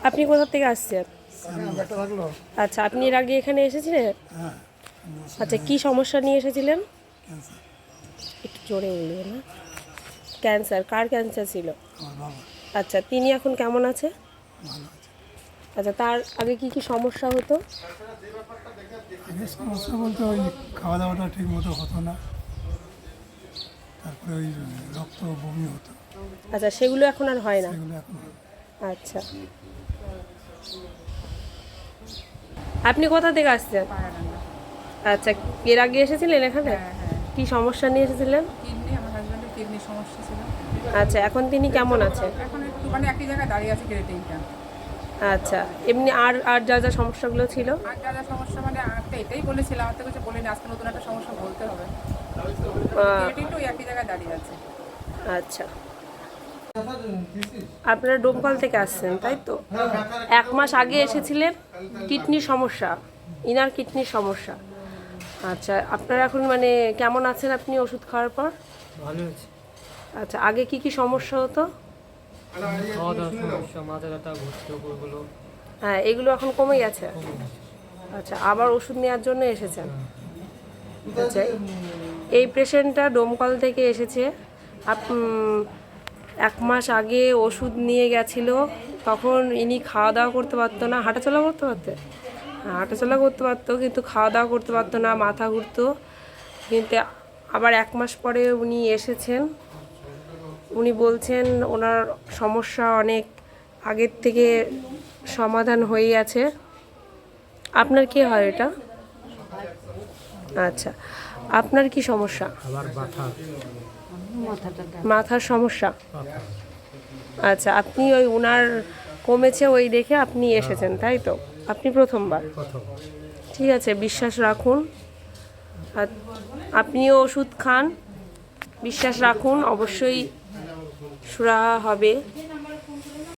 আপনি কোথা থেকে আসছেন? আচ্ছা, আপনি এর আগে এখানে এসেছিলেন? আচ্ছা, কি সমস্যা নিয়ে এসেছিলেন? একটু জোরে বলবেন না। ক্যান্সার? কার ক্যান্সার ছিল? আচ্ছা, তিনি এখন কেমন আছে? আচ্ছা, তার আগে কি কি সমস্যা হতো? সমস্যা বলতে ওই খাওয়া দাওয়াটা ঠিক মতো হতো না, তারপরে ওই রক্ত বমি হতো। আচ্ছা, সেগুলো এখন আর হয় না? সেগুলো এখন আচ্ছা, আপনি কোথা থেকে আসছেন? আচ্ছা, এর আগে এসেছিলেন এখানে? কি সমস্যা নিয়ে এসেছিলেন? কিডনি, আমার হাজব্যান্ডের কিডনির সমস্যা ছিল। আচ্ছা, এখন তিনি কেমন আছেন? এখন একটু মানে একই জায়গায় দাঁড়িয়ে আছে ক্রিয়েটিংটা। আচ্ছা, এমনি আর আর যা যা সমস্যাগুলো ছিল? আর যা যা সমস্যা মানে আজকে এটাই বলেছিলাম, আমার তো কিছু বলিনি, আজকে নতুন একটা সমস্যা বলতে হবে। ক্রিয়েটিংটা ওই একই জায়গায় দাঁড়িয়ে আছে। আচ্ছা, আপনারা ডোমকল থেকে আসছেন তাই তো? 1 মাস আগে এসেছিলেন, কিডনির সমস্যা, ইনার কিডনির সমস্যা। আচ্ছা, আপনারা এখন মানে কেমন আছেন আপনি ওষুধ খাওয়ার পর? ভালো আছে। আচ্ছা, আগে কি কি সমস্যা হতো? খাওয়া দাওয়ার সমস্যা, মাথা ব্যথা, ঘুরতে ওপরগুলো হ্যাঁ, এগুলো এখন কমে গেছে? আচ্ছা, আবার ওষুধ নেওয়ার জন্য এসেছেন? আচ্ছা, এই পেশেন্টটা ডোমকল থেকে এসেছে। 1 মাস আগে ওষুধ নিয়ে গেছিল, তখন ইনি খাওয়া দাওয়া করতে পারতো না। হাঁটাচলা করতে পারতে? হ্যাঁ, হাঁটাচলা করতে পারতো, কিন্তু খাওয়া দাওয়া করতে পারতো না, মাথা ঘুরতো। কিন্তু আবার 1 মাস পরে উনি এসেছেন। উনি বলছেন ওনার সমস্যা অনেক আগের থেকে সমাধান হয়ে আছে। আপনার কি হয় এটা? আচ্ছা, আপনার কি সমস্যা? আবার ব্যথা, মাথার সমস্যা? আচ্ছা, আপনি ওই উনার কমেছে ওই দেখে আপনি এসেছেন তাই তো? আপনি প্রথমবার? প্রথম। ঠিক আছে, বিশ্বাস রাখুন। আর আপনিও ওষুধ খান, বিশ্বাস রাখুন, অবশ্যই সুরাহা হবে।